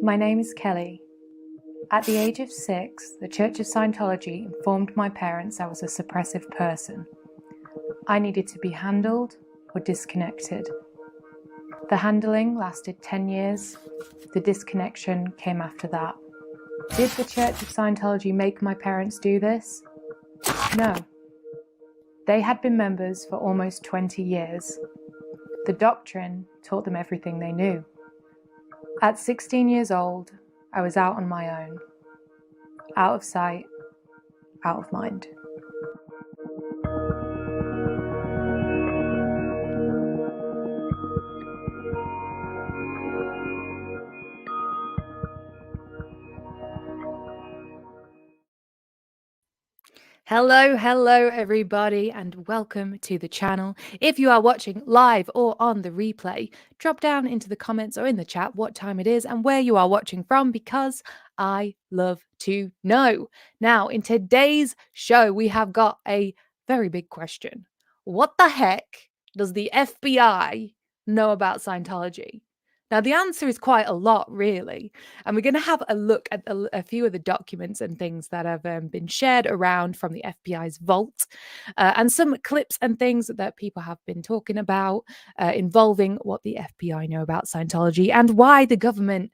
My name is Kelly. At the age of 6, the Church of Scientology informed my parents I was a suppressive person. I needed to be handled or disconnected. The handling lasted 10 years. The disconnection came after that. Did the Church of Scientology make my parents do this? No. They had been members for almost 20 years. The doctrine taught them everything they knew. At 16 years old, I was out on my own. Out of sight, out of mind. Hello everybody, and welcome to the channel. If you are watching live or on the replay, drop down into the comments or in the chat what time it is and where you are watching from, because I love to know. Now, in today's show, we have got a very big question. What the heck does the FBI know about Scientology? Now, the answer is quite a lot, really. And we're going to have a look at a few of the documents and things that have been shared around from the FBI's vault, and some clips and things that people have been talking about involving what the FBI know about Scientology and why the government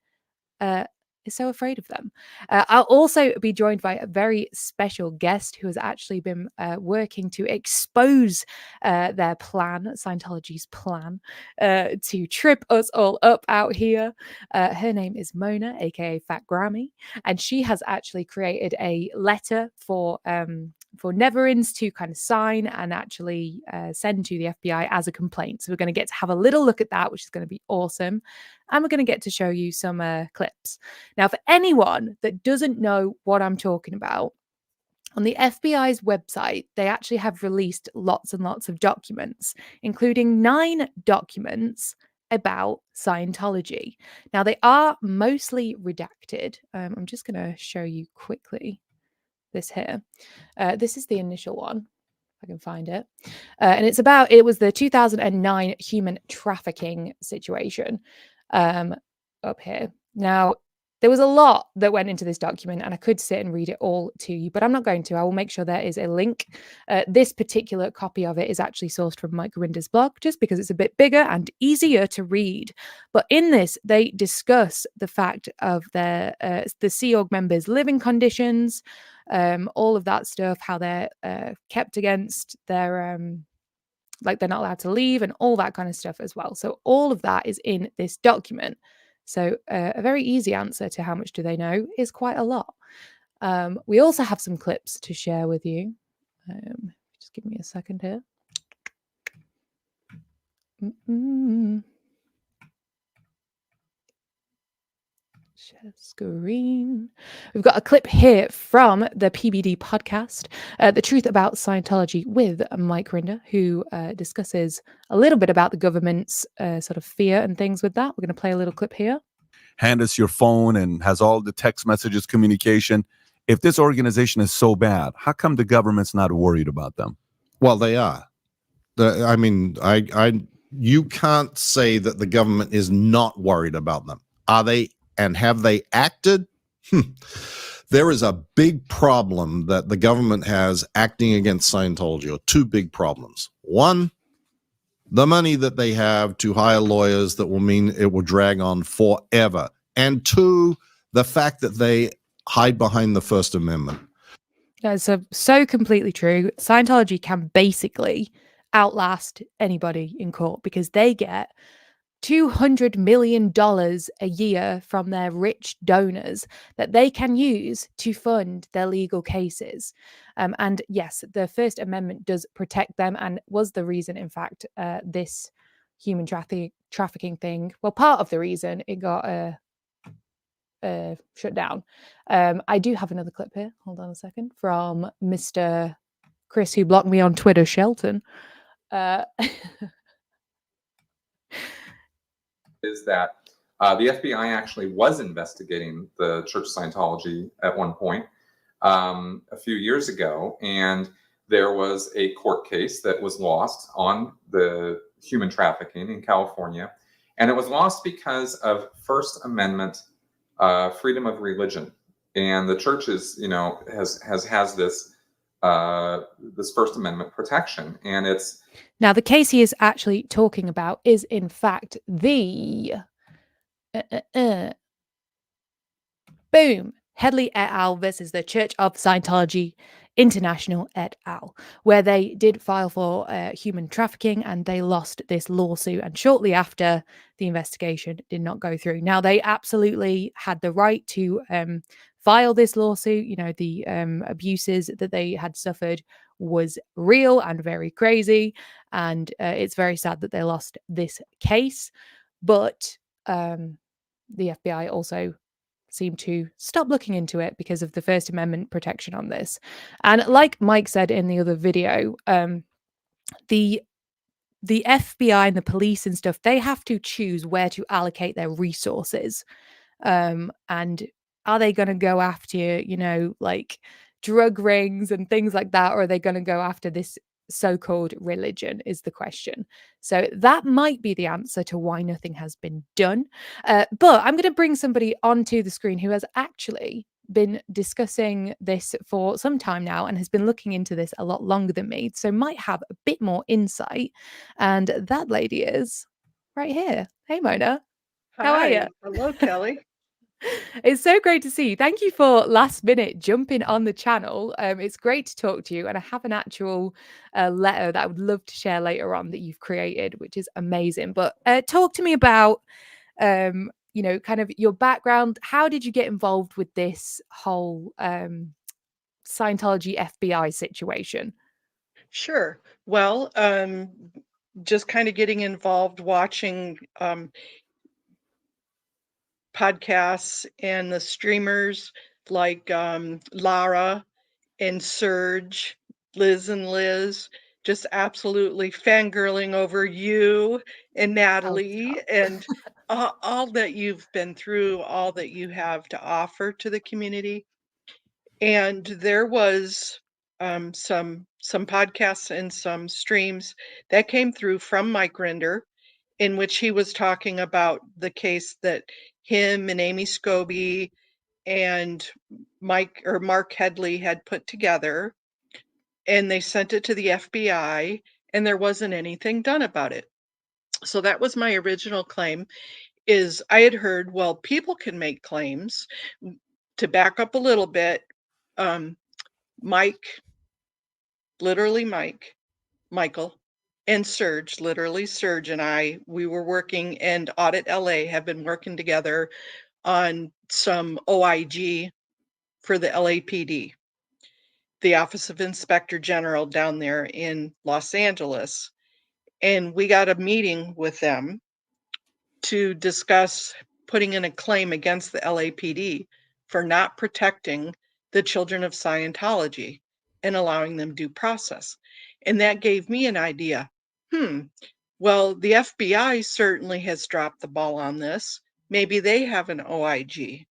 is so afraid of them. I'll also be joined by a very special guest who has actually been working to expose their plan, Scientology's plan, to trip us all up out here. Her name is Mona, aka Fat Grammy, and she has actually created a letter for Neverins to kind of sign and actually send to the FBI as a complaint. So we're going to get to have a little look at that, which is going to be awesome. And we're going to get to show you some clips. Now, for anyone that doesn't know what I'm talking about, on the FBI's website, they actually have released lots and lots of documents, including 9 documents about Scientology. Now, they are mostly redacted. I'm just going to show you quickly this here. This is the initial one, if I can find it. And it was the 2009 human trafficking situation up here. Now, there was a lot that went into this document, and I could sit and read it all to you, but I'm not going to. I will make sure there is a link. This particular copy of it is actually sourced from Mike Rinder's blog, just because it's a bit bigger and easier to read. But in this, they discuss the fact of the Sea Org members' living conditions, all of that stuff, how they're kept against their like they're not allowed to leave and all that kind of stuff as well. So all of that is in this document. So a very easy answer to how much do they know is quite a lot. We also have some clips to share with you. Just give me a second here. Share screen. We've got a clip here from the PBD podcast, The Truth About Scientology with Mike Rinder, who discusses a little bit about the government's sort of fear and things with that. We're going to play a little clip here. Hand us your phone and has all the text messages, communication. If this organization is so bad, how come the government's not worried about them? Well, they are. You can't say that the government is not worried about them. Are they? And have they acted? There is a big problem that the government has acting against Scientology, or 2 big problems. One, the money that they have to hire lawyers that will mean it will drag on forever. And 2, the fact that they hide behind the First Amendment. That's so completely true. Scientology can basically outlast anybody in court because they get $200 million a year from their rich donors that they can use to fund their legal cases. And yes, the First Amendment does protect them and was the reason, in fact, this human trafficking thing, well, part of the reason it got shut down. I do have another clip here. Hold on a second. From Mr. Chris, who blocked me on Twitter, Shelton. Is that the FBI actually was investigating the Church of Scientology at one point a few years ago, and there was a court case that was lost on the human trafficking in California, And it was lost because of First Amendment freedom of religion. And the church is, has this this First Amendment protection, and it's Now the case he is actually talking about is in fact the boom, Headley et al. Versus the Church of Scientology International et al., where they did file for human trafficking and they lost this lawsuit. And shortly after, the investigation did not go through. Now, they absolutely had the right to file this lawsuit. You know, the abuses that they had suffered was real and very crazy. And it's very sad that they lost this case. But the FBI also seem to stop looking into it because of the First Amendment protection on this. And like Mike said in the other video, the FBI and the police and stuff, they have to choose where to allocate their resources. And are they going to go after, like drug rings and things like that, or are they going to go after this so-called religion is the question. So that might be the answer to why nothing has been done. But I'm going to bring somebody onto the screen who has actually been discussing this for some time now and has been looking into this a lot longer than me, so might have a bit more insight. And that lady is right here. Hey, Mona. How are you? Hi. Hello, Kelly. It's so great to see you. Thank you for last minute jumping on the channel. It's great to talk to you, and I have an actual letter that I would love to share later on that you've created, which is amazing. But talk to me about, kind of your background. How did you get involved with this whole Scientology FBI situation? Sure. Well, just kind of getting involved watching podcasts and the streamers like Lara and Serge, Liz and Liz, just absolutely fangirling over you and Natalie and all that you've been through, all that you have to offer to the community. And there was some podcasts and some streams that came through from Mike Rinder, in which he was talking about the case that him and Amy Scobie and Mark Headley had put together, and they sent it to the FBI, and there wasn't anything done about it. So that was my original claim. Is I had heard, well, people can make claims. To back up a little bit, Mike, literally Mike, Michael, and Serge, literally Serge and I, we were working, and Audit LA have been working together on some OIG for the LAPD, the Office of Inspector General down there in Los Angeles. And we got a meeting with them to discuss putting in a claim against the LAPD for not protecting the children of Scientology and allowing them due process. And that gave me an idea. Well, the FBI certainly has dropped the ball on this. Maybe they have an OIG.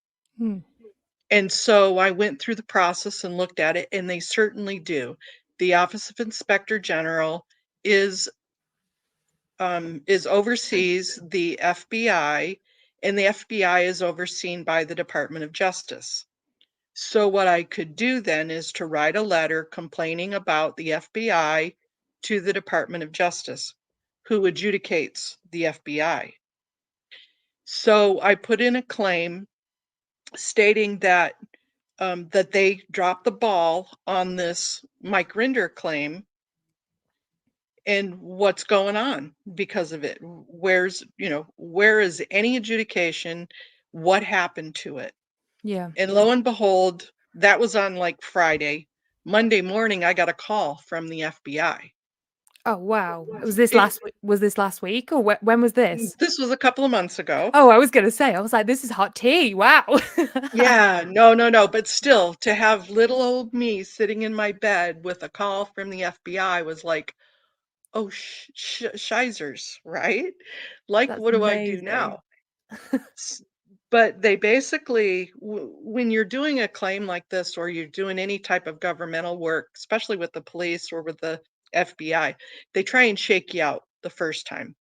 And so I went through the process and looked at it, and they certainly do. The Office of Inspector General is oversees the FBI, and the FBI is overseen by the Department of Justice. So what I could do then is to write a letter complaining about the FBI to the Department of Justice, who adjudicates the FBI. So I put in a claim stating that that they dropped the ball on this Mike Rinder claim and what's going on because of it. Where is any adjudication? What happened to it? Yeah. And lo and behold, that was on like Friday. Monday morning, I got a call from the FBI. Oh wow! Was this last week? Was this last week, or when was this? This was a couple of months ago. Oh, I was going to say, I was like, this is hot tea. Wow. Yeah, no. But still, to have little old me sitting in my bed with a call from the FBI was like, oh, shizers, right? Like, That's what do I do amazing. now? But they basically, when you're doing a claim like this, or you're doing any type of governmental work, especially with the police or with the FBI, they try and shake you out the first time.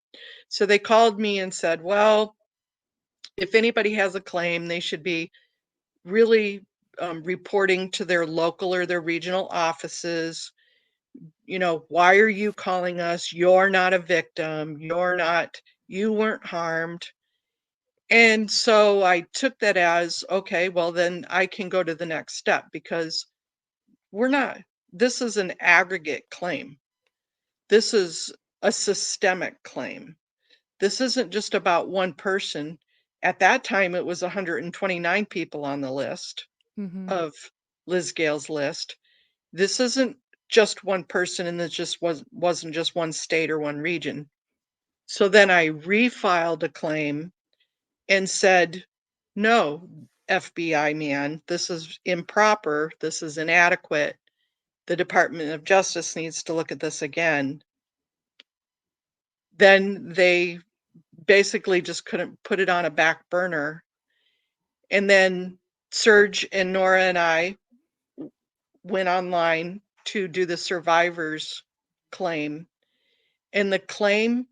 So they called me and said, well, if anybody has a claim, they should be really reporting to their local or their regional offices. You know, why are you calling us? You're not a victim. You weren't harmed. And so I took that as, okay, well, then I can go to the next step, because this is an aggregate claim. This is a systemic claim. This isn't just about one person. At that time, it was 129 people on the list Mhm. of Liz Gale's list. This isn't just one person, and it just wasn't just one state or one region. So then I refiled a claim and said, no, FBI man, this is improper. This is inadequate. The Department of Justice needs to look at this again. Then they basically just couldn't put it on a back burner. And then Serge and Nora and I went online to do the survivor's claim. And the claim,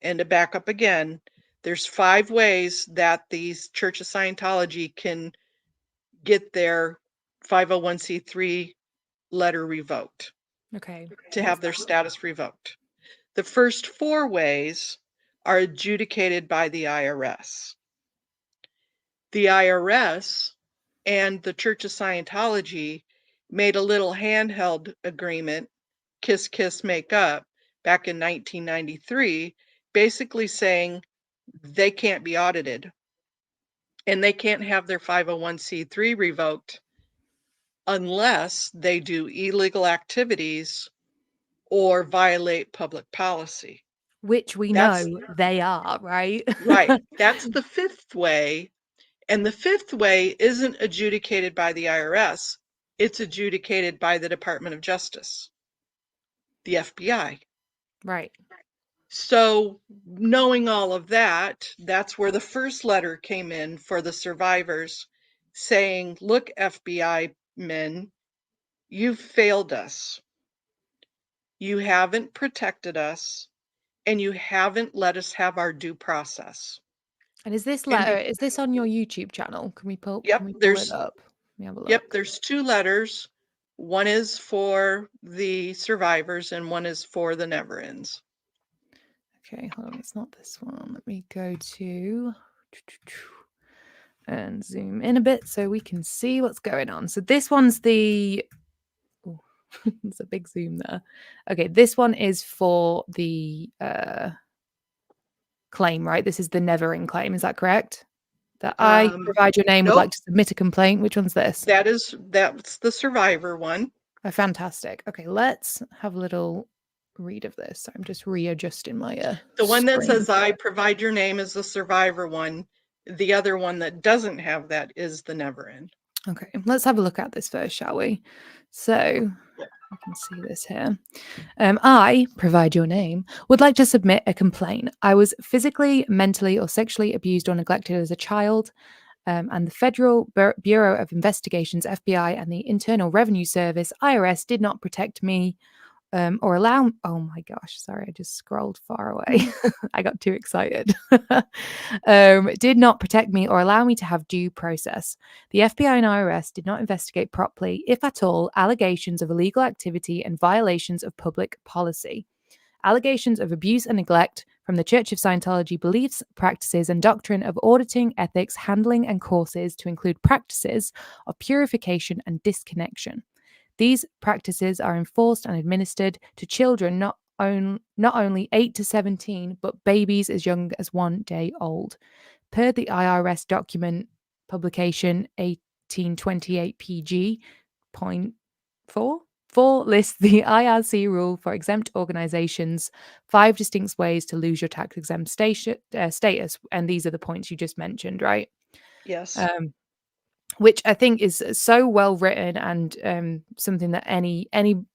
and to back up again, there's 5 ways that the Church of Scientology can get their 501c3 letter revoked, Okay. to have their status revoked. The first 4 ways are adjudicated by the IRS. The IRS and the Church of Scientology made a little handheld agreement, kiss, kiss, make up, back in 1993, basically saying they can't be audited and they can't have their 501c3 revoked unless they do illegal activities or violate public policy. Which we That's know they are, right? right. That's the 5th way. And the 5th way isn't adjudicated by the IRS. It's adjudicated by the Department of Justice, the FBI. Right. So knowing all of that, that's where the first letter came in for the survivors saying, look, FBI men, you've failed us. You haven't protected us, and you haven't let us have our due process. And is this And letter, is this on your YouTube channel? Can we pull yep, it up? Let me have a look. yep, there's 2 letters. One is for the survivors and one is for the never ends. Okay, hold on, it's not this one. Let me go to and zoom in a bit so we can see what's going on. So this one's the there's a big zoom there. Okay, this one is for the claim, right? This is the never end claim, is that correct? That I provide your name, would like Nope, to submit a complaint. Which one's this? that's the survivor one. Oh, fantastic. Okay, let's have a little read of this. I'm just readjusting my The one that screen. says I provide your name is the survivor one. The other one that doesn't have that is the never end. Okay, let's have a look at this first, shall we? So I can see this here. I provide your name, would like to submit a complaint. I was physically, mentally, or sexually abused or neglected as a child. And the Federal Bureau of Investigations, FBI, and the Internal Revenue Service, IRS, did not protect me or allow. Oh my gosh, sorry, I just scrolled far away. I got too excited. Did not protect me or allow me to have due process. The FBI and IRS did not investigate properly, if at all, allegations of illegal activity and violations of public policy. Allegations of abuse and neglect from the Church of Scientology beliefs, practices, and doctrine of auditing, ethics, handling, and courses to include practices of purification and disconnection. These practices are enforced and administered to children not only 8 to 17, but babies as young as 1 day old. Per the IRS document publication 1828 PG .4, 4 lists the IRC rule for exempt organizations, 5 distinct ways to lose your tax exempt status. And these are the points you just mentioned, right? Yes. Which I think is so well written and something that any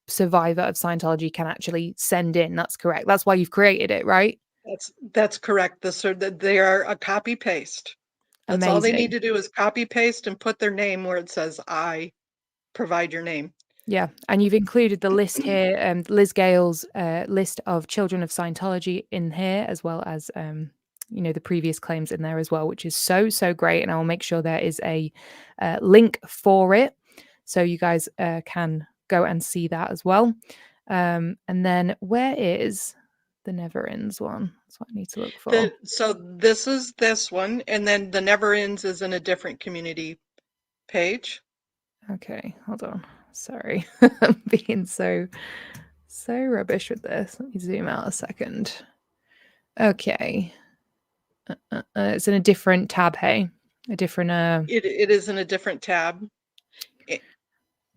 survivor of Scientology can actually send in. That's correct. That's why you've created it, right? That's correct. They are a copy paste. That's Amazing. all they need to do is copy paste and put their name where it says I provide your name. Yeah, and you've included the list here, Liz Gale's list of children of Scientology in here, as well as the previous claims in there as well, which is so great. And I will make sure there is a link for it, so you guys can go and see that as well. And then where is the Never Ends one? That's what I need to look for. So this is this one, and then the Never Ends is in a different community page. Okay, hold on. Sorry, I'm being so rubbish with this. Let me zoom out a second. Okay. It's in a different tab, hey? A different It is in a different tab.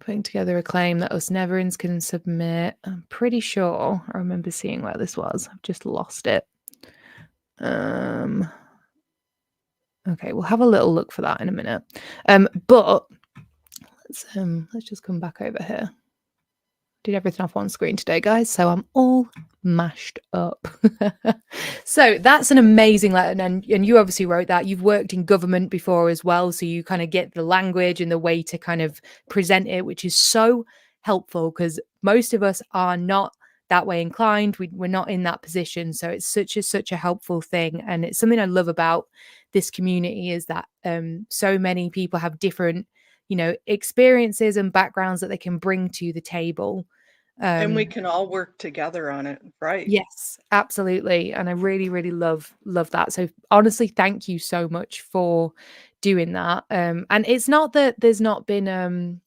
putting together a claim that us Neverins can submit. I'm pretty sure I remember seeing where this was. I've just lost it. Okay, we'll have a little look for that in a minute. But let's just come back over here. Did everything off one screen today, guys, so I'm all mashed up. So that's an amazing letter, and you obviously wrote that. You've worked in government before as well, so you kind of get the language and the way to kind of present it, which is so helpful, because most of us are not that way inclined. We're not in that position, so it's such a helpful thing. And it's something I love about this community, is that so many people have different experiences and backgrounds that they can bring to the table. And we can all work together on it, right? Yes, absolutely. And I really love that. So honestly, thank you so much for doing that. And it's not that there's not been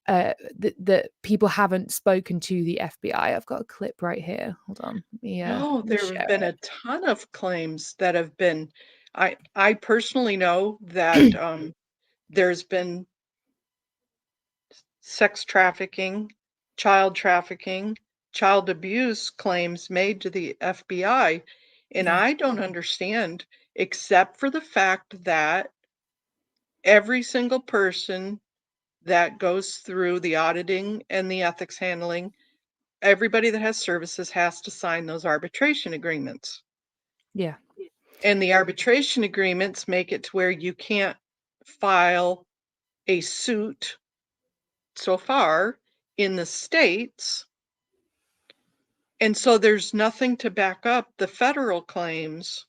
that people haven't spoken to the FBI. I've got a clip right here. Hold on. No, Let me there have share been it. a ton of claims that have been. I personally know that there's been sex trafficking, child abuse claims made to the FBI. And Yeah. I don't understand, except for the fact that every single person that goes through the auditing and the ethics handling, everybody that has services has to sign those arbitration agreements. Yeah. And the arbitration agreements make it to where you can't file a suit so far in the states. And so there's nothing to back up the federal claims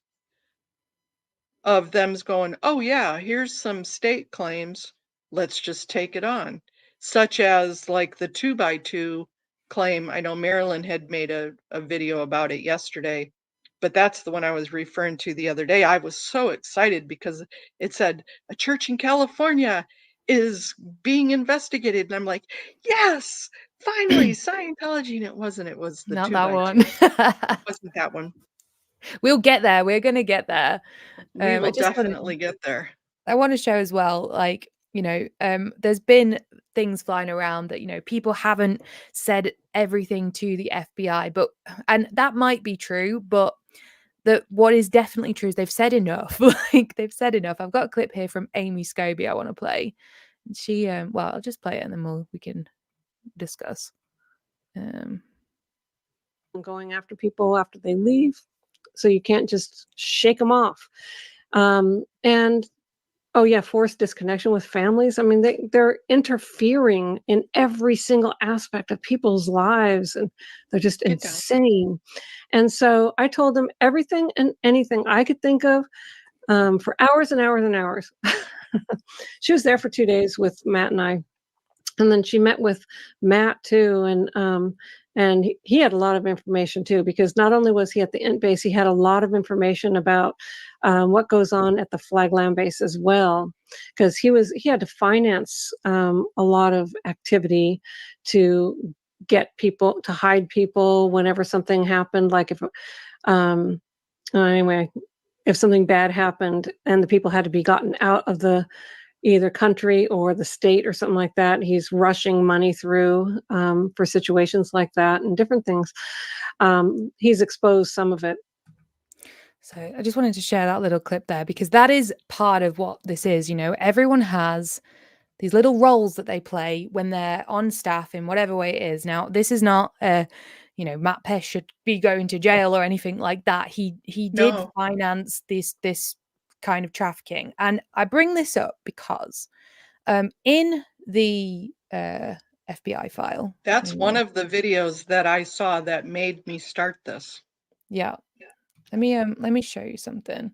of them going, oh, yeah, here's some state claims. Let's just take it on. Such as like the 2x2 claim. I know Marilyn had made a video about it yesterday, but that's the one I was referring to the other day. I was so excited because it said a church in California is being investigated. And I'm like, yes, finally, Scientology. And it wasn't. It was the Not 2x2. that one. It wasn't that one. We'll get there. We're gonna get there. We will I just wanted definitely get there. I want to show as well, like, there's been things flying around that, people haven't said everything to the FBI, and that might be true, but what is definitely true is they've said enough. Like, they've said enough. I've got a clip here from Amy Scobie I want to play. She, well, I'll just play it and then we can discuss. Going after people after they leave, so you can't just shake them off. And oh yeah, forced disconnection with families. I mean, they're interfering in every single aspect of people's lives, and they're just insane. And so I told them everything and anything I could think of, for hours and hours and hours. She was there for 2 days with Matt and I, and then she met with Matt too, and he had a lot of information too, because not only was he at the int base, he had a lot of information about what goes on at the Flagland base as well, because he had to finance a lot of activity to get people to hide people whenever something happened, like anyway, if something bad happened and the people had to be gotten out of the either country or the state or something like that. He's rushing money through for situations like that and different things. He's exposed some of it. So I just wanted to share that little clip there, because that is part of what this is. Everyone has these little roles that they play when they're on staff in whatever way it is. Now, this is not Matt Pesh should be going to jail or anything like that. He did finance this kind of trafficking. And I bring this up because in the FBI file. That's one of the videos that I saw that made me start this. Yeah. Let me show you something.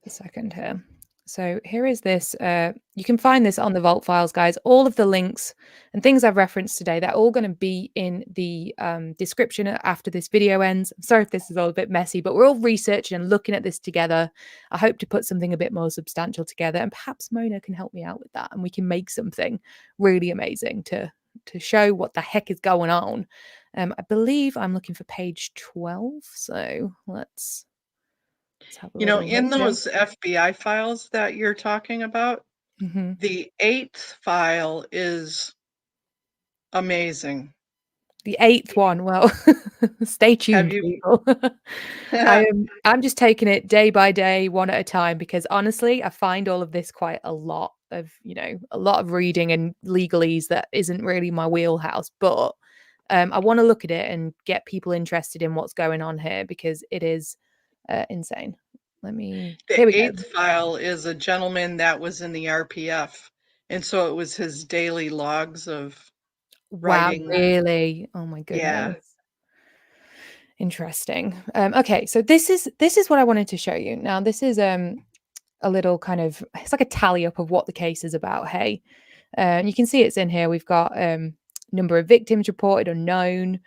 A second here. So here is this. You can find this on the Vault Files, guys. All of the links and things I've referenced today, they're all going to be in the description after this video ends. I'm sorry if this is all a bit messy, but we're all researching and looking at this together. I hope to put something a bit more substantial together, and perhaps Mona can help me out with that, and we can make something really amazing to show what the heck is going on. I believe I'm looking for page 12, so let's have a You know, little in look here. those FBI files that you're talking about, Mhm. the 8th file is amazing. The 8th one, well, stay tuned, you- people. I'm just taking it day by day, one at a time, because honestly, I find all of this quite a lot of, a lot of reading and legalese that isn't really my wheelhouse, but I want to look at it and get people interested in what's going on here because it is insane. Here The we go. 8th file is a gentleman that was in the RPF, and so it was his daily logs of Wow, writing. really? Oh my goodness. Yeah. Interesting. Okay, so this is what I wanted to show you. Now, this is a little kind of, it's like a tally up of what the case is about. Hey, you can see it's in here. We've got number of victims reported unknown,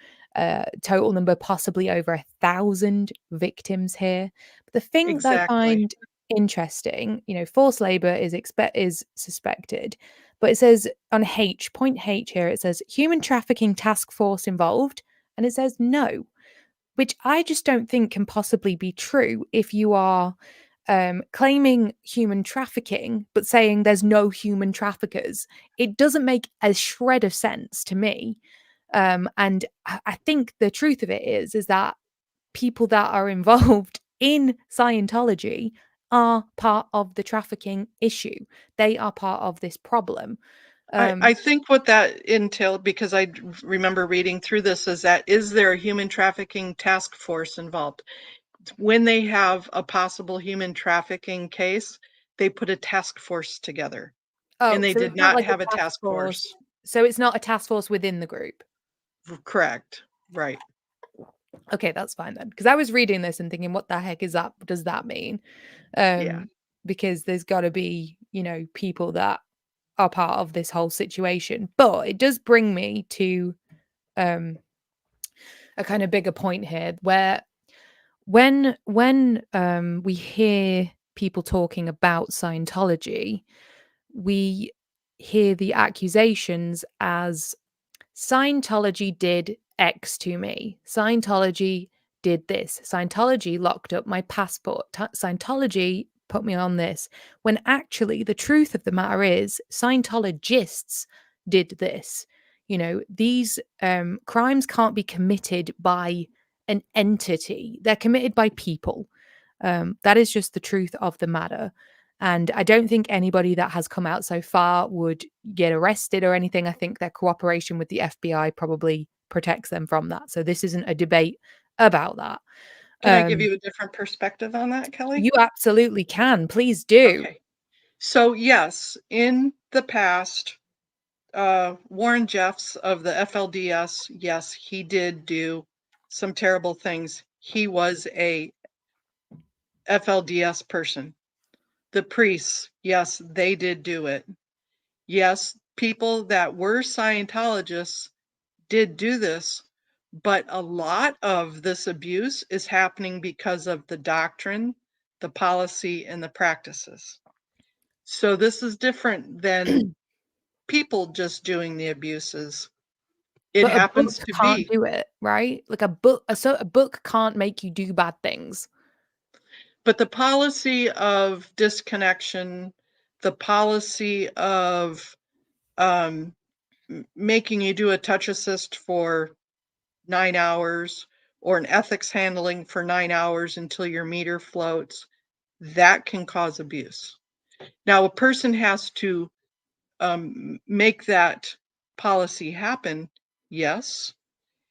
total number possibly over 1,000 victims here. But the thing that I Exactly. find interesting, forced labor is suspected, but it says on point H here, it says human trafficking task force involved, and it says no, which I just don't think can possibly be true if you are claiming human trafficking, but saying there's no human traffickers. It doesn't make a shred of sense to me. And I think the truth of it is that people that are involved in Scientology are part of the trafficking issue. They are part of this problem. I think what that entailed, because I remember reading through this, is there a human trafficking task force involved? When they have a possible human trafficking case, they put a task force together. And they so did it's not not like have a task force. So it's not a task force within the group. Correct. Right. Okay, that's fine then. Because I was reading this and thinking, what the heck does that mean? Yeah. Because there's got to be, people that are part of this whole situation. But it does bring me to a kind of bigger point here where when we hear people talking about Scientology, we hear the accusations as Scientology did X to me. Scientology did this. Scientology locked up my passport. Scientology put me on this. When actually, the truth of the matter is, Scientologists did this. These crimes can't be committed by an entity, they're committed by people. That is just the truth of the matter. And I don't think anybody that has come out so far would get arrested or anything. I think their cooperation with the FBI probably protects them from that. So this isn't a debate about that. Can I give you a different perspective on that, Kelly? You absolutely can. Please do. Okay. So yes, in the past, Warren Jeffs of the FLDS, yes, he did do some terrible things. He was a FLDS person. The priests, yes, they did do it. Yes, people that were Scientologists did do this, but a lot of this abuse is happening because of the doctrine, the policy, and the practices. So this is different than people just doing the abuses. It But happens a book to can't be. do it, right? Like a book can't make you do bad things. But the policy of disconnection, the policy of making you do a touch assist for 9 hours or an ethics handling for 9 hours until your meter floats, that can cause abuse. Now, a person has to make that policy happen, yes.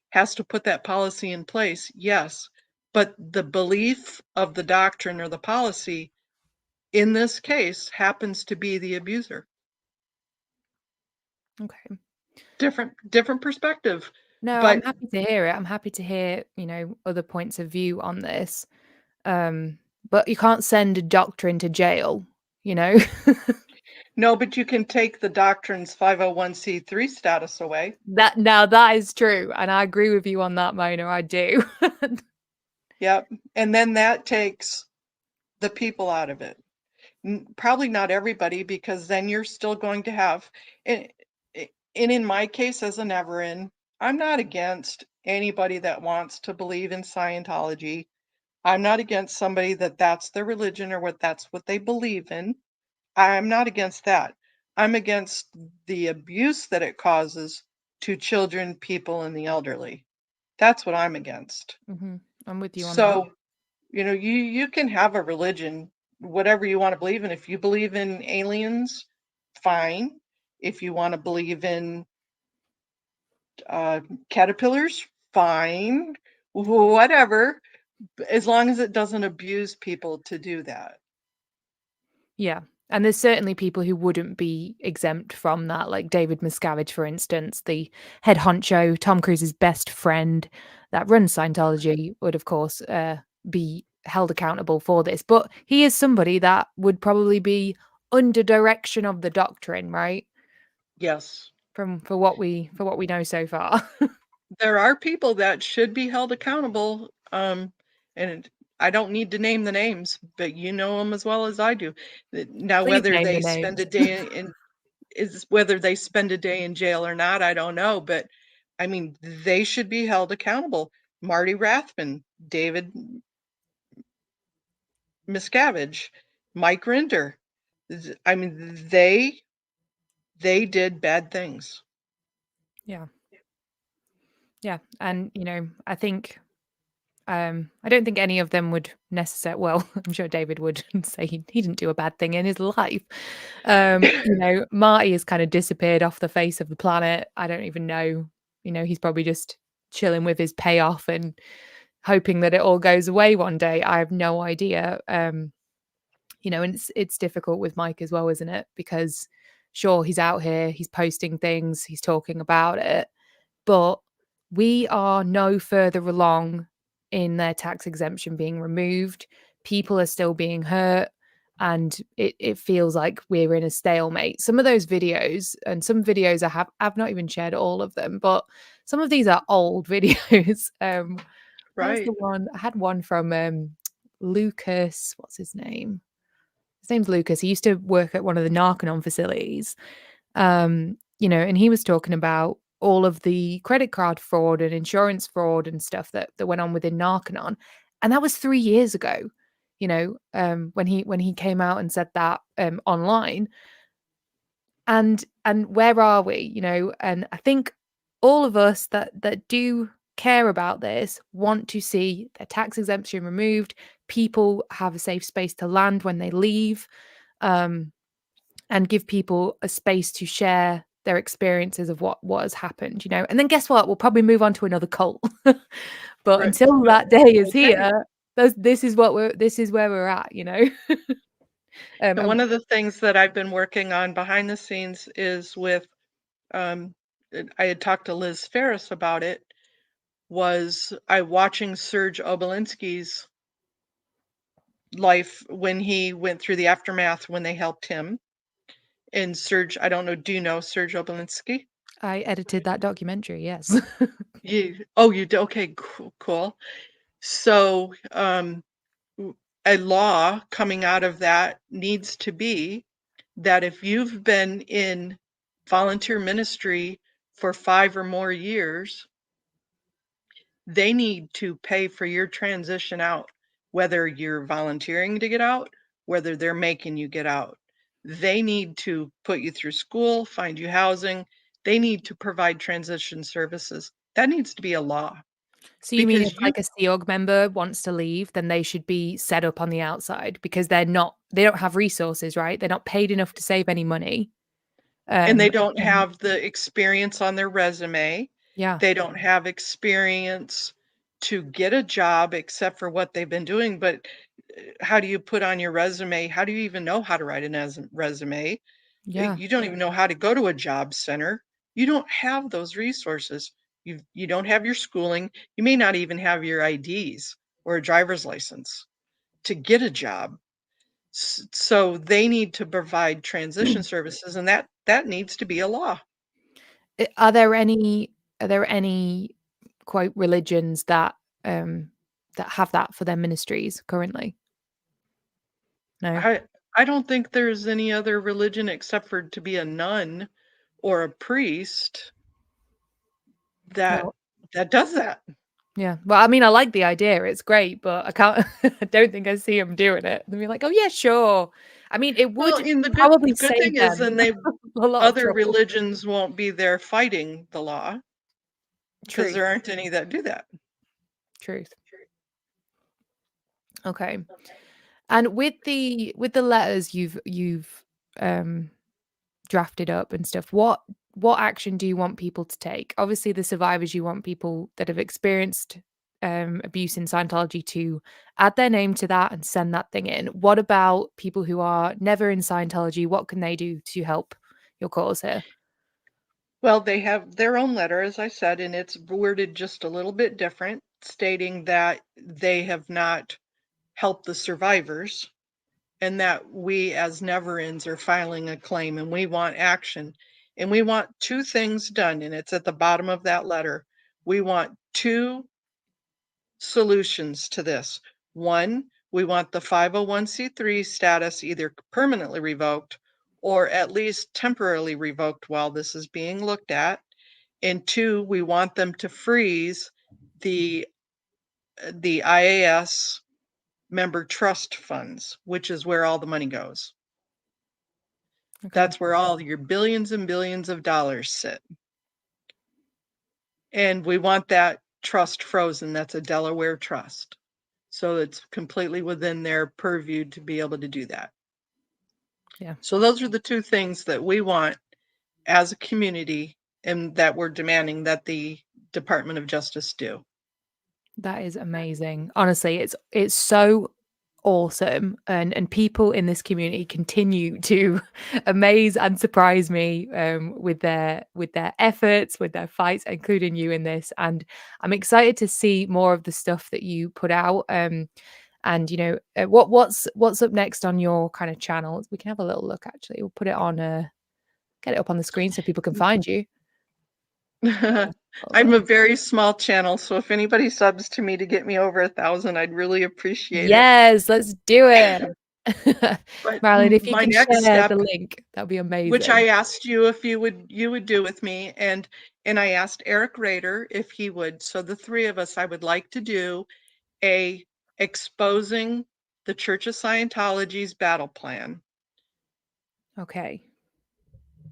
Has to put that policy in place, yes. But the belief of the doctrine or the policy in this case happens to be the abuser. Okay. different perspective. No, I'm But happy to hear it. I'm happy to hear, other points of view on this. But you can't send a doctor into jail, you know? no, but you can take the doctrine's 501c3 status away. That is true, and I agree with you on that, Mona. I do. Yep. And then that takes the people out of it. Probably not everybody, because then you're still going to have, and in my case as a never-in, I'm not against anybody that wants to believe in Scientology. I'm not against somebody that's their religion or that's what they believe in. I'm not against that. I'm against the abuse that it causes to children, people, and the elderly. That's what I'm against. I'm with you on that. So, you can have a religion, whatever you want to believe in. If you believe in aliens, fine. If you want to believe in caterpillars, fine. Whatever, as long as it doesn't abuse people to do that. Yeah. And there's certainly people who wouldn't be exempt from that, like David Miscavige, for instance, the head honcho, Tom Cruise's best friend that runs Scientology, would, of course, be held accountable for this. But he is somebody that would probably be under direction of the doctrine, right? Yes. For what we know so far. There are people that should be held accountable, and I don't need to name the names, but you know them as well as I do. Now, Please whether name the they spend a names. day in whether they spend a day in jail or not, I don't know, but I mean, they should be held accountable. Marty Rathman, David Miscavige, Mike Rinder. I mean, they did bad things. Yeah. Yeah. And, I think I don't think any of them would necessarily, well, I'm sure David would say he didn't do a bad thing in his life. Marty has kind of disappeared off the face of the planet. I don't even know, he's probably just chilling with his payoff and hoping that it all goes away one day. I have no idea. And it's difficult with Mike as well, isn't it? Because sure, he's out here, he's posting things, he's talking about it, but we are no further along in their tax exemption being removed. People are still being hurt, and it feels like we're in a stalemate. Some of those videos, and some videos I've not even shared all of them, but some of these are old videos. Where's Right. the one? I had one from Lucas. What's his name? His name's Lucas. He used to work at one of the Narconon facilities. And he was talking about all of the credit card fraud and insurance fraud and stuff that went on within Narconon. And that was 3 years ago, when he came out and said that online. And where are we? And I think all of us that do care about this want to see the tax exemption removed, people have a safe space to land when they leave, and give people a space to share their experiences of what has happened, and then guess what, we'll probably move on to another cult. But Right. until that day is Okay. here, this is where we're at. And one of the things that I've been working on behind the scenes is with, I had talked to Liz Ferris about it, was I watching Serge Obolinski's life when he went through the aftermath when they helped him. And Serge, I don't know, do you know Serge Obolinski? I edited that documentary, yes. You do? Okay, cool. So, a law coming out of that needs to be that if you've been in volunteer ministry for 5 or more years, they need to pay for your transition out, whether you're volunteering to get out, whether they're making you get out. They need to put you through school, find you housing. They need to provide transition services. That needs to be a law. So you mean if Because like a Sea Org member wants to leave, then they should be set up on the outside because they don't have resources, right? They're not paid enough to save any money. and they don't And have the experience on their resume. yeah, They don't have experience to get a job except for what they've been doing. But how do you put on your resume? How do you even know how to write a resume? yeah. You don't even know how to go to a job center. You don't have those resources. You don't have your schooling. You may not even have your IDs or a driver's license to get a job. So they need to provide transition services, and that needs to be a law. Are there any quote religions that have that for their ministries currently? No. I don't think there's any other religion except for to be a nun or a priest that No. that does that. Yeah. Well, I mean, I like the idea. It's great, but I can't. I don't think I see them doing it. They'll be like, "Oh yeah, sure." I mean, it Well, would and the probably good save thing is them then they a lot of other trouble. religions won't be there fighting the law because Truth. there aren't any that do that. Truth. Okay. And with the letters you've drafted up and stuff, what action do you want people to take? Obviously, the survivors, you want people that have experienced abuse in Scientology to add their name to that and send that thing in. What about people who are never in Scientology? What can they do to help your cause here? Well, they have their own letter, as I said, and it's worded just a little bit different, stating that they have not helped the survivors and that we as never-ends are filing a claim and we want action. And we want two things done, and it's at the bottom of that letter. We want two solutions to this. One, we want the 501c3 status either permanently revoked or at least temporarily revoked while this is being looked at. And two, we want them to freeze the IAS member trust funds, which is where all the money goes. Okay. That's where all your billions and billions of dollars sit. And we want that trust frozen. That's a Delaware trust. So it's completely within their purview to be able to do that. Yeah. So those are the two things that we want as a community and that we're demanding that the Department of Justice do. That is amazing. Honestly, it's so awesome, and people in this community continue to amaze and surprise me with their efforts, with their fights, including you in this. And I'm excited to see more of the stuff that you put out. And you know what's up next on your kind of channel. We can have a little look. Actually, we'll put it on. Get it up on the screen so people can find you. I'm a very small channel, so if anybody subs to me to get me over 1,000, I'd really appreciate it. Yes, let's do it. But Marilyn, if you my can next share step, the link, that'd be amazing. which I asked you if you would do with me, and I asked Eric Rader if he would. So the three of us, I would like to do a exposing the Church of Scientology's battle plan. Okay.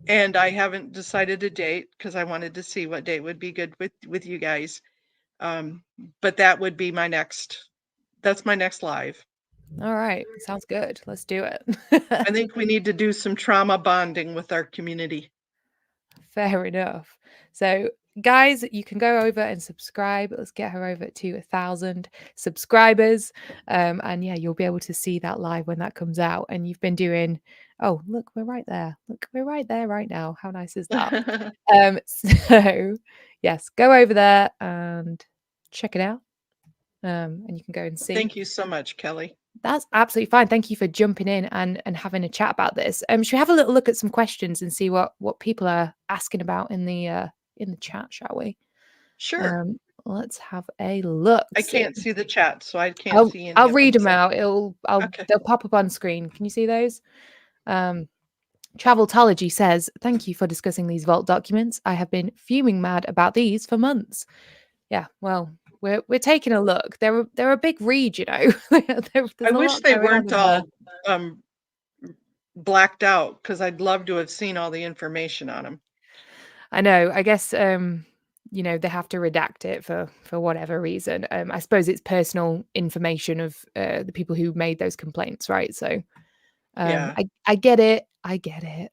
And I haven't decided a date because I wanted to see what date would be good with you guys. But that would be that's my next live. All right. Sounds good. Let's do it. I think we need to do some trauma bonding with our community. Fair enough. So, guys, you can go over and subscribe. Let's get her over to 1,000 subscribers. And yeah, you'll be able to see that live when that comes out. And you've been doing, oh, look, we're right there. Look, we're right there right now. How nice is that? So yes, go over there and check it out. And you can go and see. Thank you so much, Kelly. That's absolutely fine. Thank you for jumping in and having a chat about this. Should we have a little look at some questions and see what people are asking about in the chat, shall we? Sure. Let's have a look. I can't see the chat, so I can't see any. I'll read them so. out. Okay. They'll pop up on screen. Can you see those? Traveltology says, "Thank you for discussing these vault documents. I have been fuming mad about these for months." Yeah, well, we're taking a look. They're a big read, you know. I wish they weren't all blacked out because I'd love to have seen all the information on them. I know. I guess you know, they have to redact it for whatever reason. I suppose it's personal information of the people who made those complaints, right? So Yeah. I get it. I get it.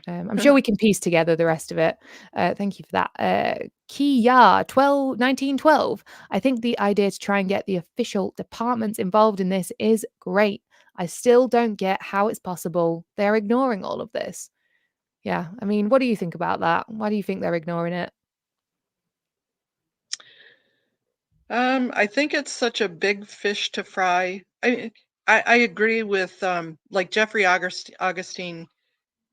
I'm sure we can piece together the rest of it. Thank you for that. Kia 1912. I think the idea to try and get the official departments involved in this is great. I still don't get how it's possible they're ignoring all of this. Yeah. I mean, what do you think about that? Why do you think they're ignoring it? I think it's such a big fish to fry. I agree with like Jeffrey Augustine.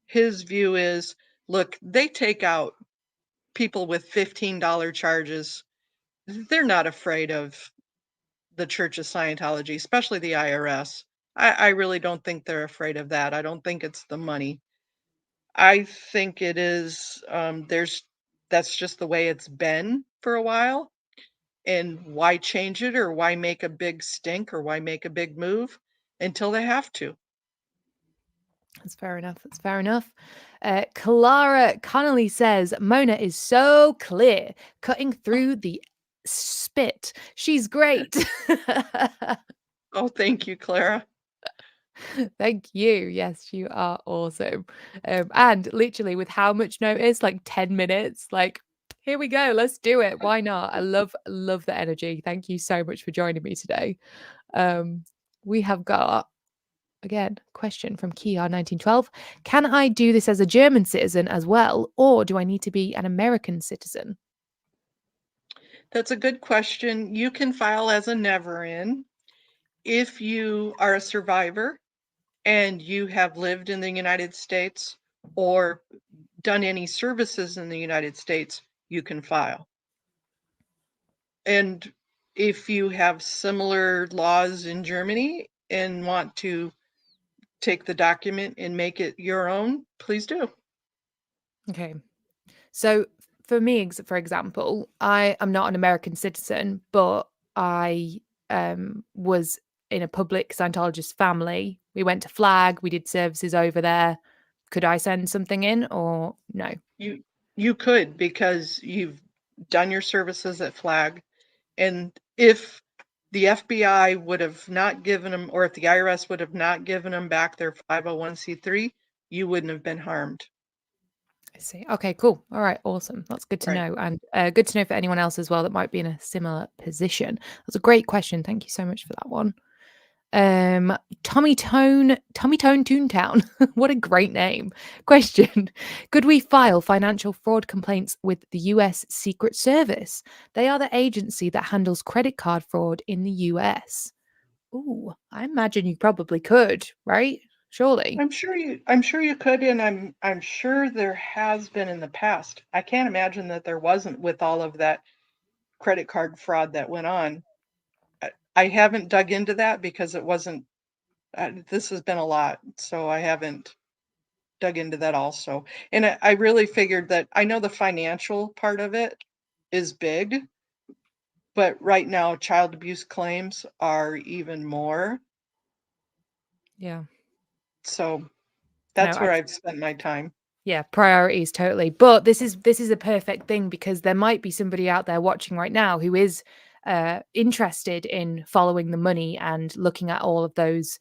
His view is, look, they take out people with $15 charges. They're not afraid of the Church of Scientology, especially the IRS. I really don't think they're afraid of that. I don't think it's the money. I think it is, that's just the way it's been for a while. And why change it, or why make a big stink, or why make a big move until they have to? That's fair enough. That's fair enough. Clara Connolly says Mona is so clear, cutting through the spit. She's great. Oh, thank you, Clara. Thank you. Yes, you are awesome. And literally, with how much notice? Like 10 minutes. Like, here we go. Let's do it. Why not? I love the energy. Thank you so much for joining me today. We have got again question from Kiar 1912. Can I do this as a German citizen as well, or do I need to be an American citizen? That's a good question. You can file as a never in if you are a survivor and you have lived in the United States or done any services in the United States, you can file. And if you have similar laws in Germany and want to take the document and make it your own, please do. Okay. So for me, for example, I am not an American citizen, but I was in a public Scientologist family. We went to Flag, we did services over there. Could I send something in or no? You could, because you've done your services at Flag, and if the FBI would have not given them, or if the IRS would have not given them back their 501c3, you wouldn't have been harmed. I see. Okay, cool. All right, awesome. That's good to Right. know. And good to know for anyone else as well that might be in a similar position. That's a great question. Thank you so much for that one. Tommy Tone Toontown. What a great name. Question. Could we file financial fraud complaints with the US Secret Service? They are the agency that handles credit card fraud in the US. Ooh, I imagine you probably could, right? Surely. I'm sure you could, and I'm sure there has been in the past. I can't imagine that there wasn't, with all of that credit card fraud that went on. I haven't dug into that because it wasn't, this has been a lot, so I haven't dug into that also. And I really figured that, I know the financial part of it is big, but right now child abuse claims are even more. Yeah. So No, that's where I've spent my time. yeah, priorities totally. But this is a perfect thing because there might be somebody out there watching right now who is interested in following the money and looking at all of those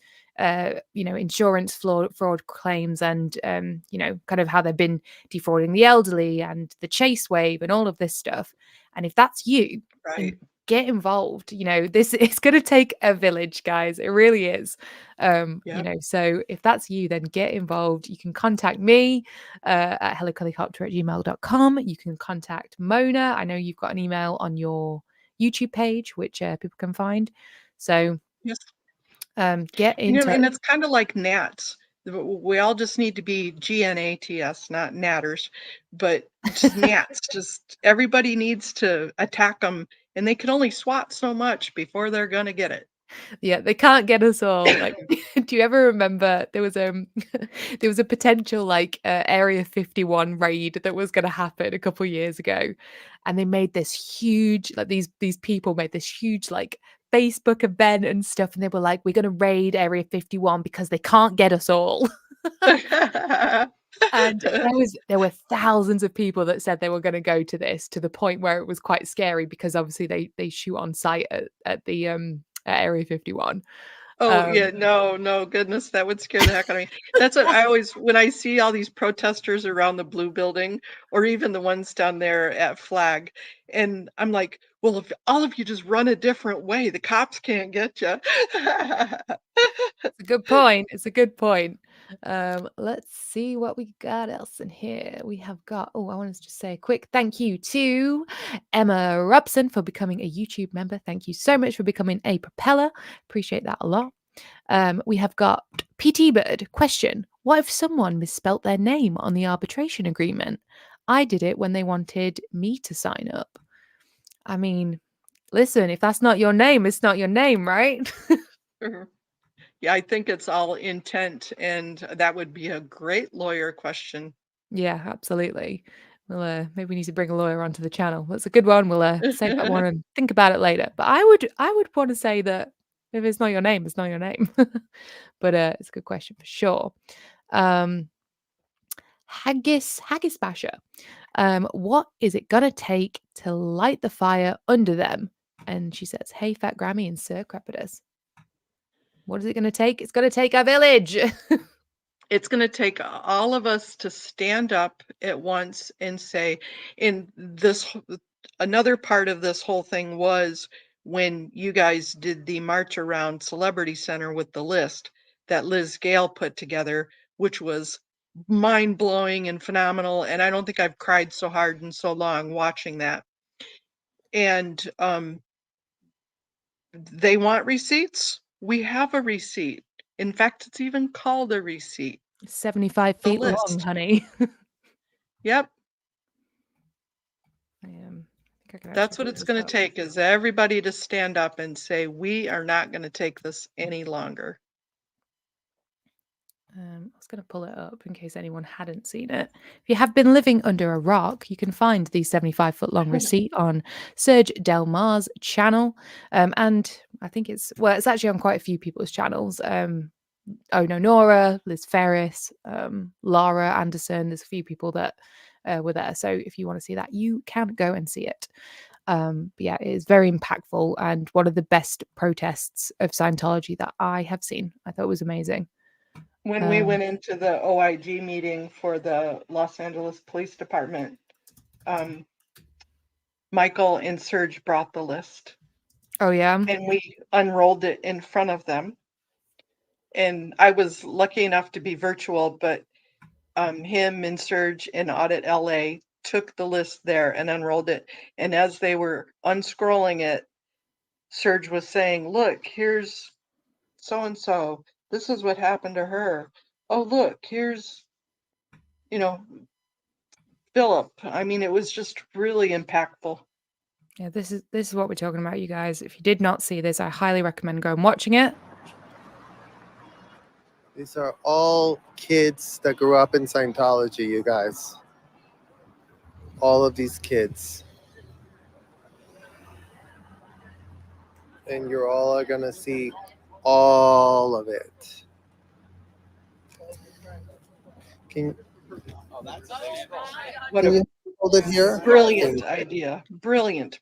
insurance fraud claims and kind of how they've been defrauding the elderly and the chase wave and all of this stuff. And if that's you, then Right. get involved. This it's going to take a village, guys. It really is. Yep. So if that's you, then get involved. You can contact me at hellokellicopter@gmail.com. You can contact Mona. I know you've got an email on your YouTube page, which people can find. So Yes. get in touch. And it's kind of like gnats. We all just need to be GNATS, not natters, but just gnats. Just everybody needs to attack them, and they can only swat so much before they're gonna get it. Yeah, they can't get us all. Like, do you ever remember there was there was a potential like Area 51 raid that was going to happen a couple years ago, and they made this huge like these people made this huge like Facebook event and stuff, and they were like, we're going to raid Area 51 because they can't get us all. And there were thousands of people that said they were going to go to this, to the point where it was quite scary because obviously they shoot on site at the at Area 51. Oh, yeah, no, goodness, that would scare the heck out of me. That's what I always, when I see all these protesters around the blue building, or even the ones down there at Flag, and I'm like, well, if all of you just run a different way, the cops can't get you. It's a good point. It's a good point. Let's see what we got else in here. We have got, I wanted to just say a quick thank you to Emma Robson for becoming a YouTube member. Thank you so much for becoming a propeller. Appreciate that a lot. We have got PT Bird. Question: what if someone misspelt their name on the arbitration agreement? I did it when they wanted me to sign up. I mean, listen, if that's not your name, it's not your name, right? Yeah, I think it's all intent, and that would be a great lawyer question. Yeah, absolutely. Well, maybe we need to bring a lawyer onto the channel. That's a good one. We'll save that one and think about it later. But I would want to say that if it's not your name, it's not your name. But it's a good question for sure. Haggis Basher. What is it gonna take to light the fire under them? And she says, "Hey, Fat Grammy and Sir Crepitus. What is it gonna take? It's gonna take a village." It's going to take all of us to stand up at once and say, in this, another part of this whole thing was when you guys did the march around Celebrity Center with the list that Liz Gale put together, which was mind blowing and phenomenal. And I don't think I've cried so hard in so long watching that. And they want receipts. We have a receipt. In fact, it's even called a receipt. 75 The feet long, list. honey. Yep. I think I can That's actually what pull it's this going to up. take, is everybody to stand up and say, we are not going to take this any longer. I was going to pull it up in case anyone hadn't seen it. If you have been living under a rock, you can find the 75-foot long receipt on Serge Delmar's channel. And I think it's actually on quite a few people's channels. Oh no, Nora, Liz Ferris, Lara Anderson. There's a few people that were there. So if you want to see that, you can go and see it. But yeah, it is very impactful and one of the best protests of Scientology that I have seen. I thought it was amazing. When we went into the OIG meeting for the Los Angeles Police Department, Michael and Serge brought the list. Oh yeah. And we unrolled it in front of them. And I was lucky enough to be virtual, but him and Serge in Audit LA took the list there and unrolled it. And as they were unscrolling it, Serge was saying, look, here's so-and-so. This is what happened to her. Oh, look, here's, Philip. I mean, it was just really impactful. Yeah, this is what we're talking about, you guys. If you did not see this, I highly recommend going watching it. These are all kids that grew up in Scientology, you guys. All of these kids. And you're all going to see all of it. Can you hold it here? Brilliant idea. Brilliant.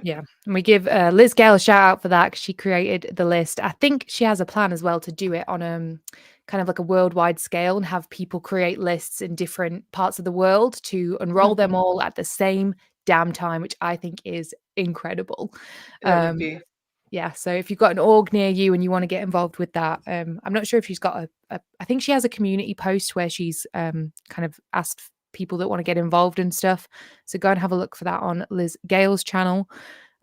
Yeah. And we give Liz Gale a shout out for that because she created the list. I think she has a plan as well to do it on kind of like a worldwide scale and have people create lists in different parts of the world to unroll them all at the same damn time, which I think is incredible. That would be. Yeah, so if you've got an org near you and you want to get involved with that, I'm not sure if she's got I think she has a community post where she's kind of asked people that want to get involved and stuff. So go and have a look for that on Liz Gale's channel.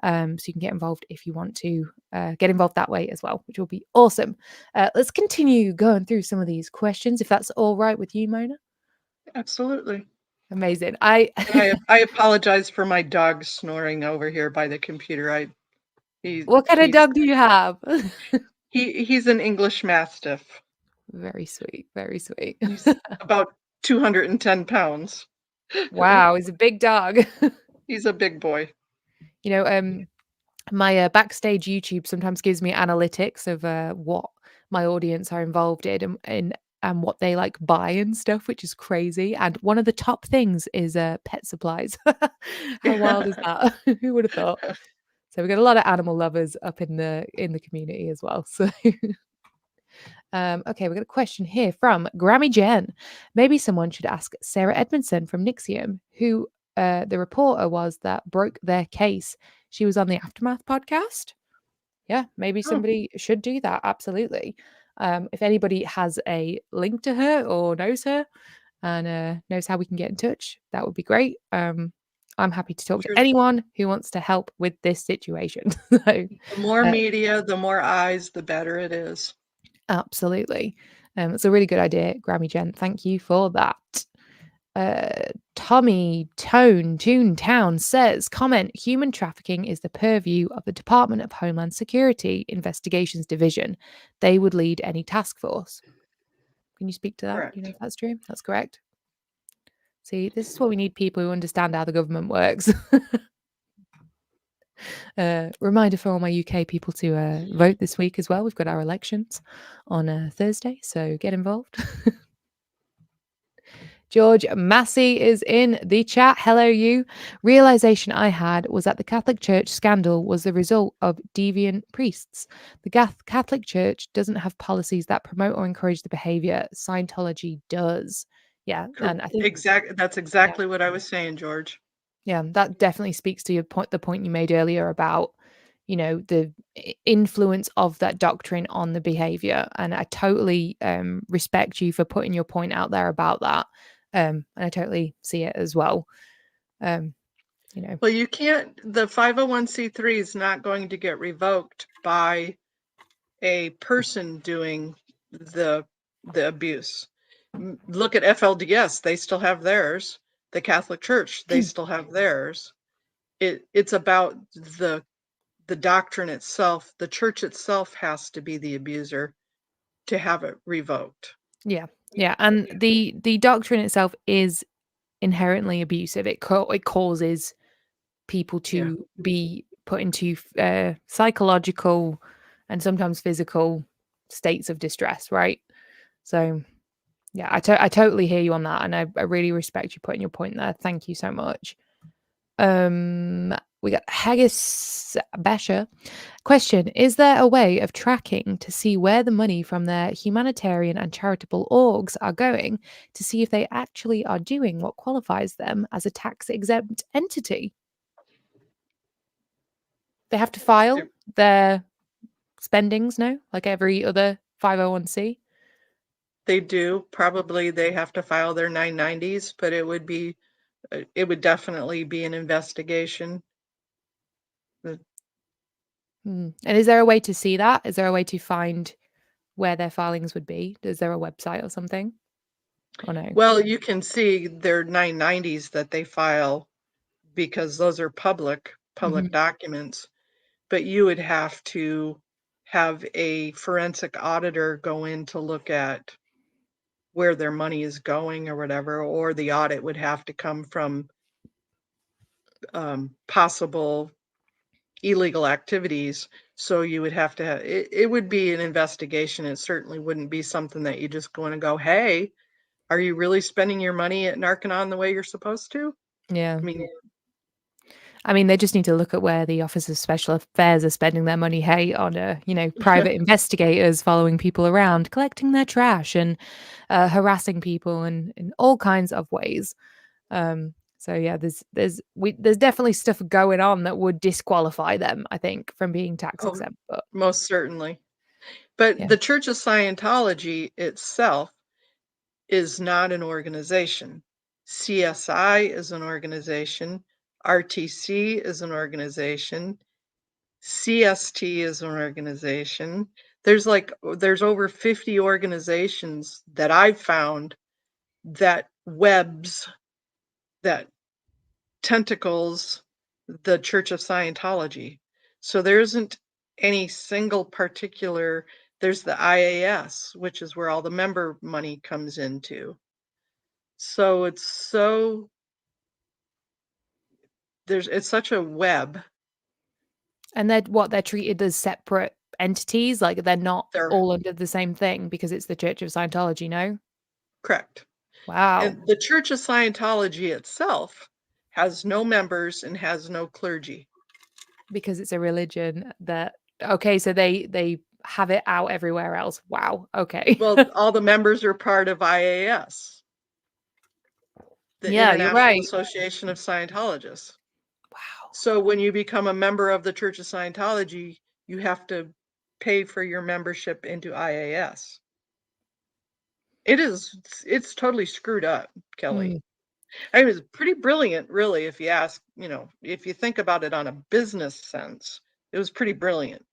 So you can get involved if you want to get involved that way as well, which will be awesome. Let's continue going through some of these questions, if that's all right with you, Mona. Absolutely. Amazing. I apologize for my dog snoring over here by the computer. What kind of dog do you have? He's an English Mastiff. Very sweet. Very sweet. He's about 210 pounds. Wow, he's a big dog. He's a big boy. My backstage YouTube sometimes gives me analytics of what my audience are involved in and what they like buy and stuff, which is crazy. And one of the top things is pet supplies. How wild is that? Who would have thought? So we got a lot of animal lovers up in the community as well. So okay, we got a question here from Grammy Jen. Maybe someone should ask Sarah Edmondson from Nixium, who the reporter was that broke their case. She was on the Aftermath podcast. Yeah, maybe somebody should do that. Absolutely. If anybody has a link to her or knows her and knows how we can get in touch, that would be great. I'm happy to talk to Sure. anyone who wants to help with this situation. So, The more Uh, media, the more eyes, the better it is. absolutely. It's a really good idea, Grammy Jen. Thank you for that. Tommy Toontown says, comment, human trafficking is the purview of the Department of Homeland Security Investigations Division. They would lead any task force. Can you speak to that? Do you know if Correct. that's true? That's correct. See, this is what we need, people who understand how the government works. Reminder for all my UK people to vote this week as well. We've got our elections on Thursday, so get involved. George Massey is in the chat. Hello, you. Realization I had was that the Catholic Church scandal was the result of deviant priests. The Catholic Church doesn't have policies that promote or encourage the behavior. Scientology does. Yeah, and I think That's exactly what I was saying, George. yeah, that definitely speaks to your point, the point you made earlier about, the influence of that doctrine on the behavior. And I totally respect you for putting your point out there about that. And I totally see it as well. Well, you can't, the 501c3 is not going to get revoked by a person doing the abuse. Look at FLDS, they still have theirs. The Catholic Church, they still have theirs. It's about the doctrine itself. The church itself has to be the abuser to have it revoked. Yeah. And the doctrine itself is inherently abusive. It causes people to be put into psychological and sometimes physical states of distress, right? So yeah, I totally hear you on that, and I really respect you putting your point there. Thank you so much. We got Haggis Basher. Question: is there a way of tracking to see where the money from their humanitarian and charitable orgs are going to see if they actually are doing what qualifies them as a tax-exempt entity? They have to file their spendings, no? Like every other 501c? They do. Probably they have to file their 990s, but it would definitely be an investigation. And is there a way to see that? Is there a way to find where their filings would be? Is there a website or something? Or no? Well, you can see their 990s that they file because those are public documents, but you would have to have a forensic auditor go in to look at where their money is going or whatever, or the audit would have to come from possible illegal activities. So you would have to have it would be an investigation. It certainly wouldn't be something that you just go in and go, hey, are you really spending your money at Narconon the way you're supposed to? Yeah. I mean, they just need to look at where the Office of Special Affairs are spending their money, hey, on, private investigators following people around, collecting their trash and harassing people in all kinds of ways. So yeah, there's definitely stuff going on that would disqualify them, I think, from being tax exempt. But most certainly. But the Church of Scientology itself is not an organization. CSI is an organization. RTC is an organization. CST is an organization. There's over 50 organizations that I've found that webs, that tentacles the Church of Scientology. So there isn't any single particular, there's the IAS, which is where all the member money comes into. So it's such a web. And they're treated as separate entities, like they're not all under the same thing because it's the Church of Scientology, no? Correct. Wow. And the Church of Scientology itself has no members and has no clergy. Because it's a religion that, okay, so they have it out everywhere else. Wow. Okay. Well, all the members are part of IAS. The International Association of Scientologists. Wow. So when you become a member of the Church of Scientology, you have to pay for your membership into IAS. It's totally screwed up, Kelly. Mm. I mean, it's pretty brilliant, really, if you ask, if you think about it on a business sense, it was pretty brilliant.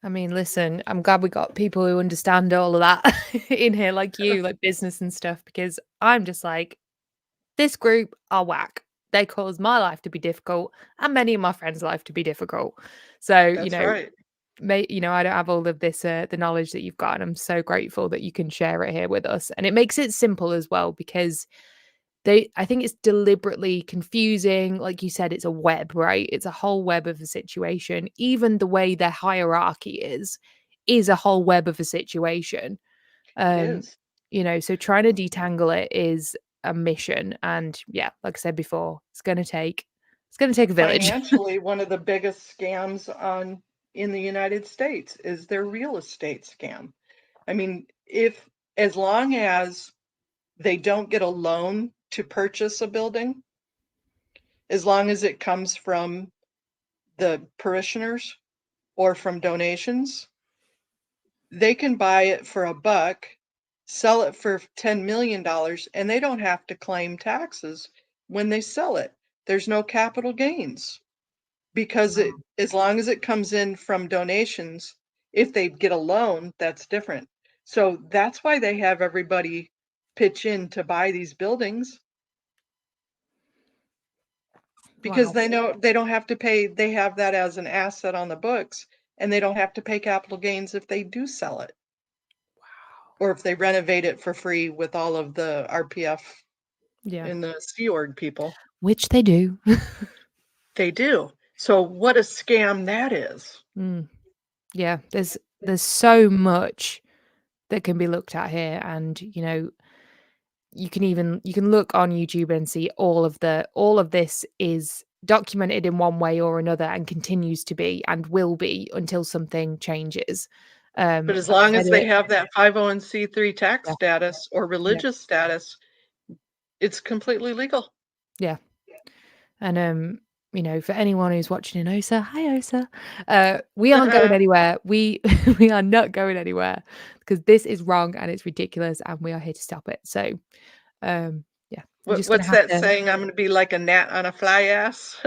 I mean, listen, I'm glad we got people who understand all of that in here, like you, like business and stuff, because I'm just like, this group are whack. They cause my life to be difficult and many of my friends' life to be difficult. So, That's right. I don't have all of this, the knowledge that you've got, and I'm so grateful that you can share it here with us. And it makes it simple as well, because I think it's deliberately confusing. Like you said, it's a web, right? It's a whole web of a situation. Even the way their hierarchy is a whole web of a situation. It Um, is. so trying to detangle it is a mission. And yeah, like I said before, it's gonna take a village. Financially, one of the biggest scams in the United States is their real estate scam. I mean, as long as they don't get a loan to purchase a building, as long as it comes from the parishioners or from donations, they can buy it for $1, sell it for $10 million, and they don't have to claim taxes when they sell it. There's no capital gains because Wow. as long as it comes in from donations, if they get a loan, that's different. So that's why they have everybody pitch in to buy these buildings, because Wow. they know they don't have to pay. They have that as an asset on the books, and they don't have to pay capital gains if they do sell it, or if they renovate it for free with all of the RPF Yeah. and the Sea Org people. Which they do. They do. So what a scam that is. Mm. Yeah. There's so much that can be looked at here, and you can look on YouTube and see all of this is documented in one way or another, and continues to be and will be until something changes. But as Like I long said as they it, have that 501c3 tax yeah, status or yeah, religious status, it's completely legal. yeah. And for anyone who's watching in OSA, hi OSA. We aren't going anywhere. We we are not going anywhere, because this is wrong and it's ridiculous, and we are here to stop it. So yeah, we're just gonna What's have that to. saying? I'm going to be like a gnat on a fly ass.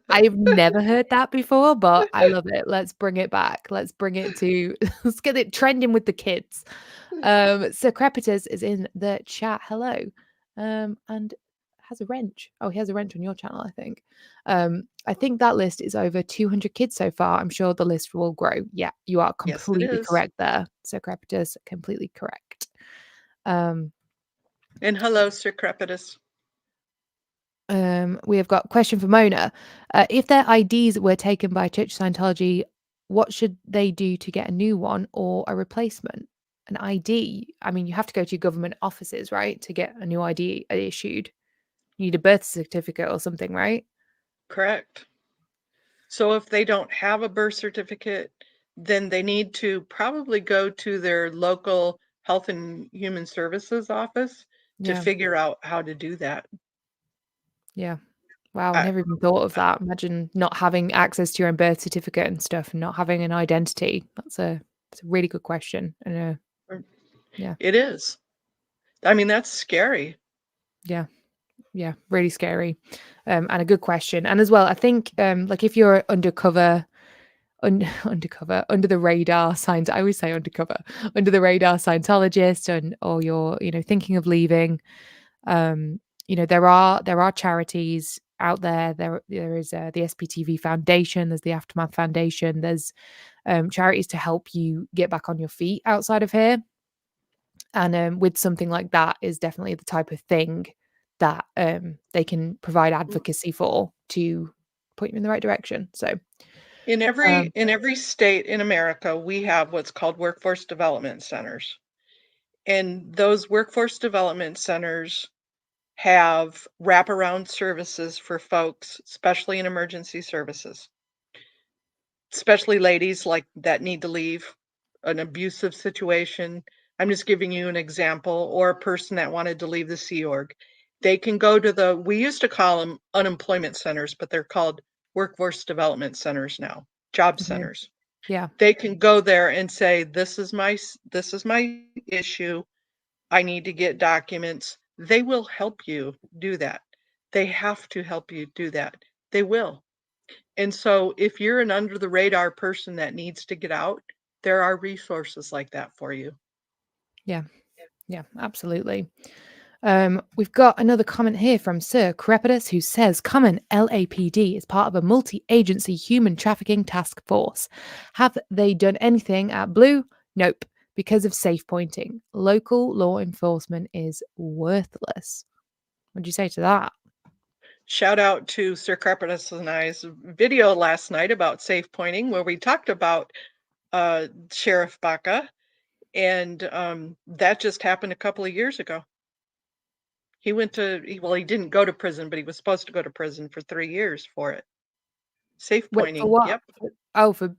I've never heard that before, but I love it. Let's bring it back. Let's bring it to let's get it trending with the kids. So Crepitus is in the chat. Hello. And has a wrench. Oh, he has a wrench on your channel, I think. I think that list is over 200 kids so far. I'm sure the list will grow. Yeah, you are Yes, it completely is. correct there. So Crepitus, completely correct. And hello, Sir Crepitus. We have got a question for Mona. If their IDs were taken by Church Scientology, what should they do to get a new one or a replacement? An ID? I mean, you have to go to your government offices, right, to get a new ID issued. You need a birth certificate or something, right? Correct. So if they don't have a birth certificate, then they need to probably go to their local Health and Human Services office to Yeah. figure out how to do that. Yeah. Wow, I I- never even thought of that. Imagine not having access to your own birth certificate and stuff, and not having an identity. That's a really good question. And yeah. It is. I mean, that's scary. Yeah, really scary. And a good question. And as well, I think like if you're undercover under the radar science, I always say undercover, under the radar Scientologist, or you're thinking of leaving, there are charities out there. There is the SPTV Foundation, there's the Aftermath Foundation, there's charities to help you get back on your feet outside of here. And with something like that is definitely the type of thing that they can provide advocacy for, to point you in the right direction. So In every state in America, we have what's called workforce development centers. And those workforce development centers have wraparound services for folks, especially in emergency services, especially ladies like that need to leave an abusive situation. I'm just giving you an example, or a person that wanted to leave the Sea Org. They can go to we used to call them unemployment centers, but they're called workforce development centers now, job okay. centers. Yeah. They can go there and say, this is my issue. I need to get documents. They will help you do that. They have to help you do that. They will. And so if you're an under the radar person that needs to get out, there are resources like that for you. Yeah. Yeah, absolutely. We've got another comment here from Sir Crepitus, who says, Common LAPD is part of a multi-agency human trafficking task force. Have they done anything at Blue? Nope, because of safe pointing. Local law enforcement is worthless. What do you say to that? Shout out to Sir Crepitus and I's video last night about safe pointing, where we talked about Sheriff Baca, and that just happened a couple of years ago. He he didn't go to prison, but he was supposed to go to prison for 3 years for it. Safe Wait, for pointing, what? yep. Oh, for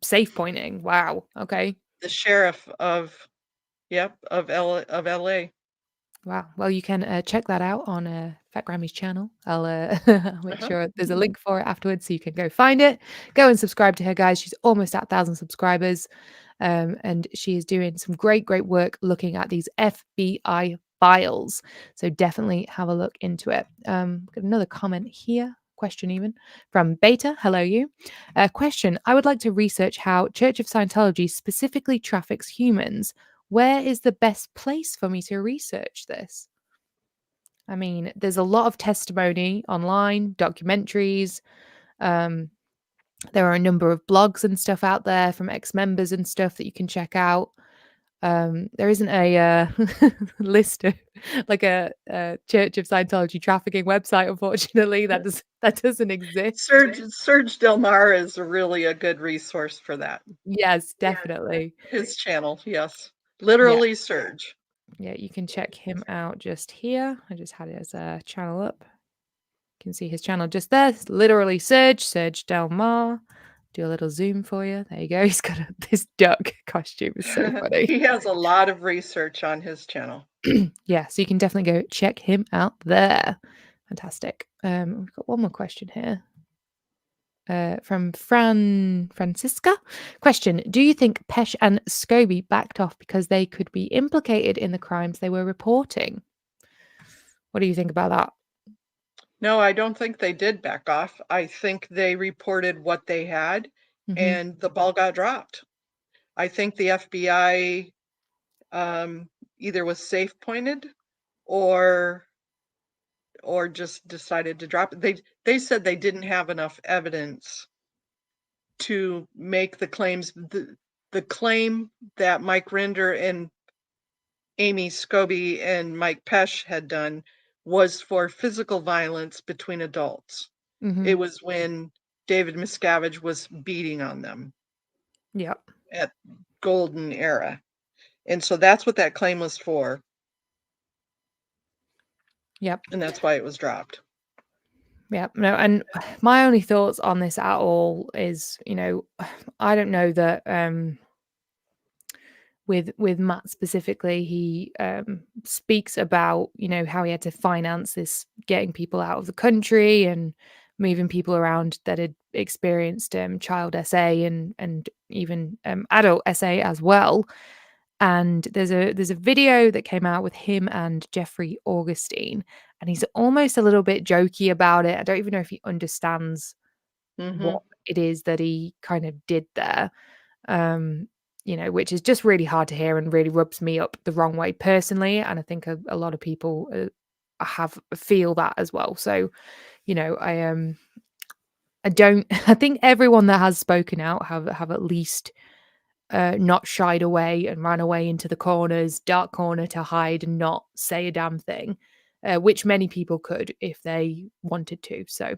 safe pointing. Wow. Okay. The sheriff of LA. Wow. Well, you can check that out on Fat Grammy's channel. I'll make sure there's a link for it afterwards so you can go find it. Go and subscribe to her, guys. She's almost at 1,000 subscribers. And she is doing some great work looking at these FBI files. So definitely have a look into it. Got another comment here. Question even from Beta. Hello, you. Question. I would like to research how Church of Scientology specifically traffics humans. Where is the best place for me to research this? I mean, there's a lot of testimony online, documentaries. There are a number of blogs and stuff out there from ex-members and stuff that you can check out. There isn't a list of like a Church of Scientology trafficking website, unfortunately. That doesn't exist. Serge Del Mar is really a good resource for that. Yes, definitely. His channel, yes. Literally Serge. Yeah, you can check him out just here. I just had it as a channel up. You can see his channel just there. It's literally Serge Del Mar. Do a little zoom for you. There you go. He's got this duck costume. It's so funny. He has a lot of research on his channel. Yeah, so you can definitely go check him out there. Fantastic. We've got one more question here. From Francisca. Question. Do you think Pesh and Scobie backed off because they could be implicated in the crimes they were reporting? What do you think about that? No, I don't think they did back off. I think they reported what they had and the ball got dropped. I think the FBI either was safe pointed or just decided to drop it. They said they didn't have enough evidence to make the claims. The claim that Mike Rinder and Amy Scobie and Mike Pesh had done was for physical violence between adults. It was when David Miscavige was beating on them. Yep. At Golden Era. And so that's what that claim was for. Yep. And that's why it was dropped. Yeah, no, and my only thoughts on this at all is, I don't know that with Matt specifically, he speaks about, how he had to finance this, getting people out of the country and moving people around that had experienced child SA and even adult SA as well. And there's a video that came out with him and Jeffrey Augustine, and he's almost a little bit jokey about it. I don't even know if he understands what it is that he kind of did there, which is just really hard to hear and really rubs me up the wrong way personally. And I think a lot of people feel that as well. So, I think everyone that has spoken out have at least not shied away and ran away into the dark corner to hide and not say a damn thing, which many people could if they wanted to. So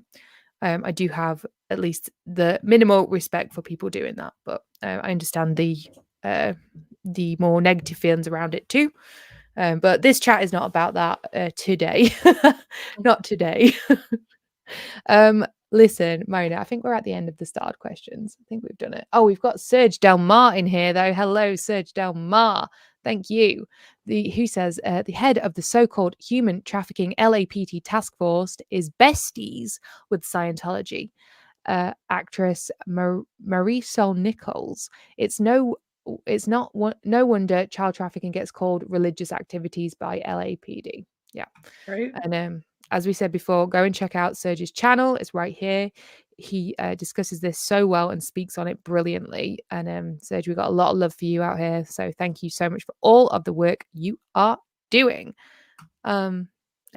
I do have at least the minimal respect for people doing that, but I understand the more negative feelings around it too. But this chat is not about that today. Not today. Listen, Mona, I think we're at the end of the starred questions. I think we've done it. Oh, we've got Serge Del Mar in here, though. Hello, Serge Del Mar. Thank you. Who says the head of the so-called human trafficking LAPT task force is besties with Scientology. actress Marisol Nichols. It's no wonder child trafficking gets called religious activities by LAPD. Yeah. Right. And as we said before, go and check out Serge's channel. It's right here. He discusses this so well and speaks on it brilliantly. And Serge, we've got a lot of love for you out here. So thank you so much for all of the work you are doing. Any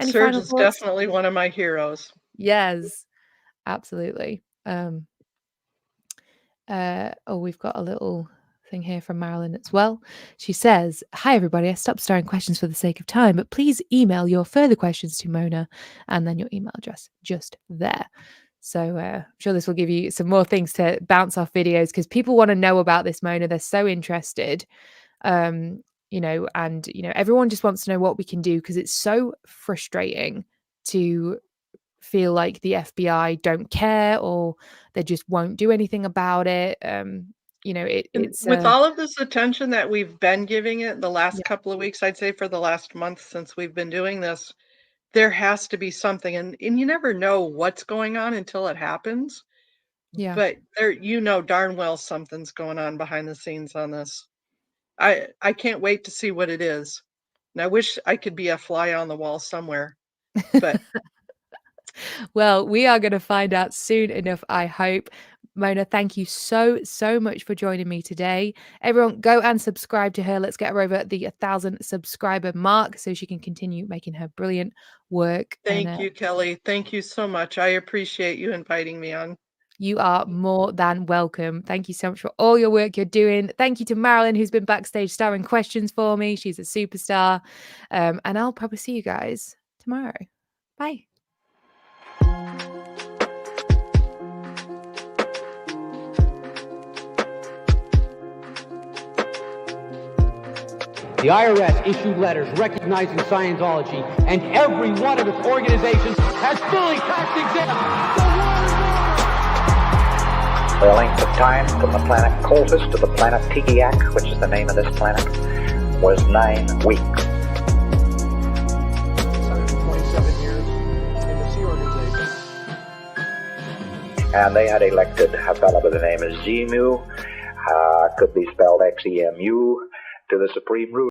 Serge final is thoughts? definitely one of my heroes. Yes, absolutely. We've got a little thing here from Marilyn as well. She says, "Hi everybody, I stopped starring questions for the sake of time, but please email your further questions to Mona and then your email address just there." So I'm sure this will give you some more things to bounce off videos, because people want to know about this, Mona. They're so interested. And everyone just wants to know what we can do, because it's so frustrating to feel like the FBI don't care or they just won't do anything about it. It's with all of this attention that we've been giving it the last Yeah. couple of weeks, I'd say for the last month since we've been doing this, there has to be something. And you never know what's going on until it happens. Yeah. But darn well something's going on behind the scenes on this. I can't wait to see what it is. And I wish I could be a fly on the wall somewhere. But Well, we are going to find out soon enough, I hope. Mona, thank you so much for joining me today. Everyone, go and subscribe to her. Let's get her over the 1,000 subscriber mark so she can continue making her brilliant work. thank you, Kelly. Thank you so much. I appreciate you inviting me on. You are more than welcome. Thank you so much for all your work you're doing. Thank you to Marilyn, who's been backstage starring questions for me. She's a superstar. And I'll probably see you guys tomorrow. Bye. The IRS issued letters recognizing Scientology, and every one of its organizations has fully tax-exempt. The length of time from the planet Coltis to the planet Tigiak, which is the name of this planet, was 9 weeks. 27 years in the Sea Organization. And they had elected a fellow by the name of Xemu, could be spelled Xemu, to the Supreme Ruler.